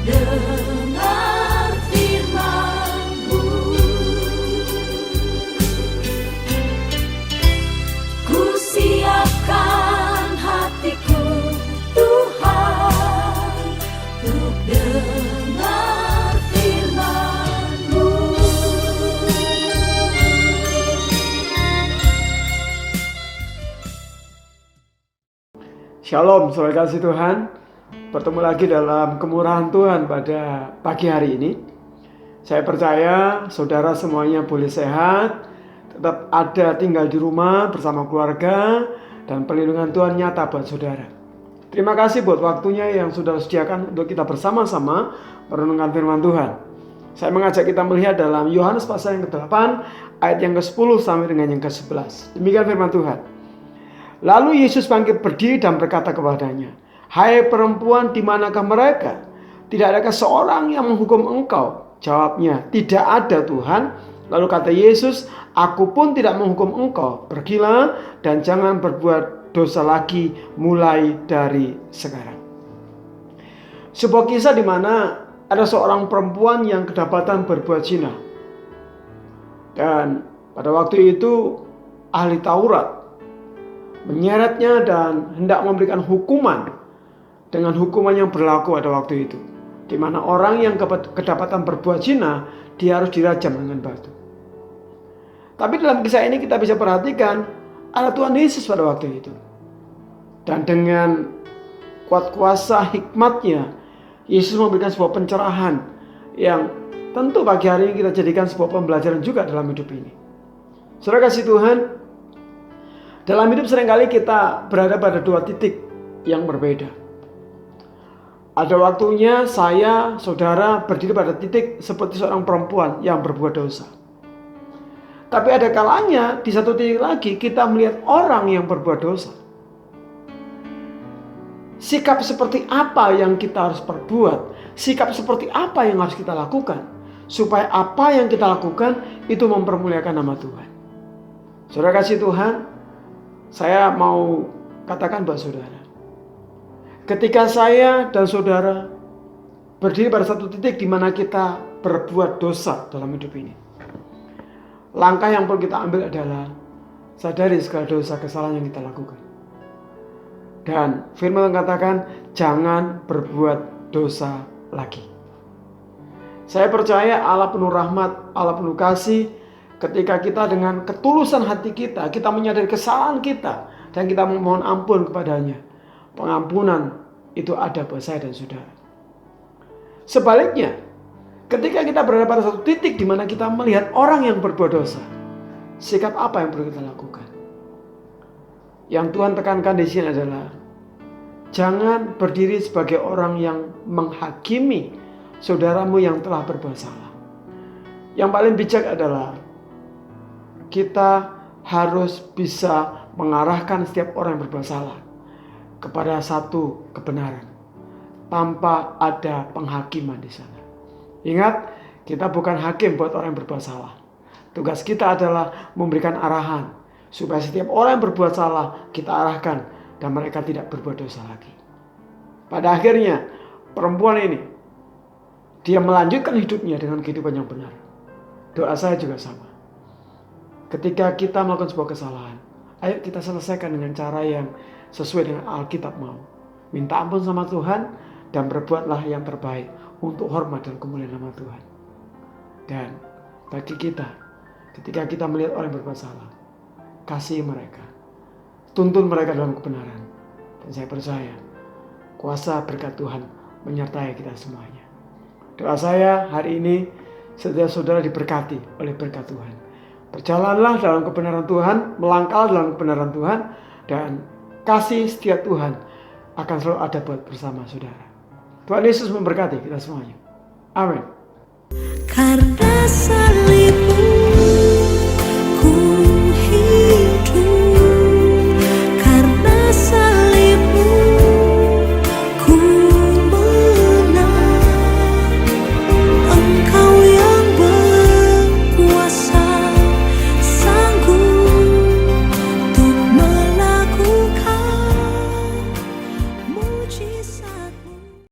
dengar firman-Mu. Ku siapkan hatiku Tuhan untuk dengar firman-Mu. Shalom, saudara kasih Tuhan. Bertemu lagi dalam kemurahan Tuhan pada pagi hari ini. Saya percaya saudara semuanya boleh sehat, tetap ada tinggal di rumah bersama keluarga, dan perlindungan Tuhan nyata buat saudara. Terima kasih buat waktunya yang sudah sediakan untuk kita bersama-sama merenungkan firman Tuhan. Saya mengajak kita melihat dalam Yohanes pasal yang ke-8 ayat yang ke-10 sampai dengan yang ke-11. Demikian firman Tuhan. Lalu Yesus bangkit berdiri dan berkata kepadanya, "Hai perempuan, di manakah mereka? Tidak adakah seorang yang menghukum engkau?" Jawabnya, "Tidak ada, Tuhan." Lalu kata Yesus, "Aku pun tidak menghukum engkau. Pergilah dan jangan berbuat dosa lagi mulai dari sekarang." Sebuah kisah di mana ada seorang perempuan yang kedapatan berbuat zina. Dan pada waktu itu ahli Taurat menyeretnya dan hendak memberikan hukuman dengan hukuman yang berlaku pada waktu itu, di mana orang yang kedapatan berbuat zina, dia harus dirajam dengan batu. Tapi dalam kisah ini kita bisa perhatikan ada Tuhan Yesus pada waktu itu, dan dengan kuat kuasa hikmatnya Yesus memberikan sebuah pencerahan yang tentu pagi hari ini kita jadikan sebuah pembelajaran juga dalam hidup ini. Saudara kasih Tuhan, dalam hidup seringkali kita berada pada dua titik yang berbeda. Ada waktunya saya, saudara berdiri pada titik seperti seorang perempuan yang berbuat dosa. Tapi ada kalanya di satu titik lagi kita melihat orang yang berbuat dosa. Sikap seperti apa yang kita harus perbuat? Sikap seperti apa yang harus kita lakukan? Supaya apa yang kita lakukan itu mempermuliakan nama Tuhan. Saudara kasih Tuhan, saya mau katakan buat saudara, ketika saya dan saudara berdiri pada satu titik di mana kita berbuat dosa dalam hidup ini, langkah yang perlu kita ambil adalah sadari segala dosa kesalahan yang kita lakukan. Dan firman mengatakan jangan berbuat dosa lagi. Saya percaya Allah penuh rahmat, Allah penuh kasih. Ketika kita dengan ketulusan hati kita menyadari kesalahan kita dan kita memohon ampun kepadanya, pengampunan itu ada buat saya dan saudara. Sebaliknya, ketika kita berada pada satu titik di mana kita melihat orang yang berbuat dosa, sikap apa yang perlu kita lakukan? Yang Tuhan tekankan di sini adalah jangan berdiri sebagai orang yang menghakimi saudaramu yang telah berbuat salah. Yang paling bijak adalah kita harus bisa mengarahkan setiap orang yang berbuat salah kepada satu kebenaran tanpa ada penghakiman di sana. Ingat, kita bukan hakim buat orang yang berbuat salah. Tugas kita adalah memberikan arahan supaya setiap orang yang berbuat salah kita arahkan dan mereka tidak berbuat dosa lagi. Pada akhirnya perempuan ini dia melanjutkan hidupnya dengan kehidupan yang benar. Doa saya juga sama. Ketika kita melakukan sebuah kesalahan, ayo kita selesaikan dengan cara yang sesuai dengan Alkitab mau. Minta ampun sama Tuhan dan berbuatlah yang terbaik untuk hormat dan kemuliaan nama Tuhan. Dan bagi kita, ketika kita melihat orang yang berbuat salah, kasihi mereka, tuntun mereka dalam kebenaran. Dan saya percaya kuasa berkat Tuhan menyertai kita semuanya. Doa saya hari ini, setiap saudara diberkati oleh berkat Tuhan. Berjalanlah dalam kebenaran Tuhan, melangkah dalam kebenaran Tuhan, dan kasih setia Tuhan akan selalu ada buat bersama saudara. Tuhan Yesus memberkati kita semuanya. Amin. Karena salibmu ku hidup, karena salibmu ku menang. Engkau yang berkuasa sanggup untuk melakukan mujizat.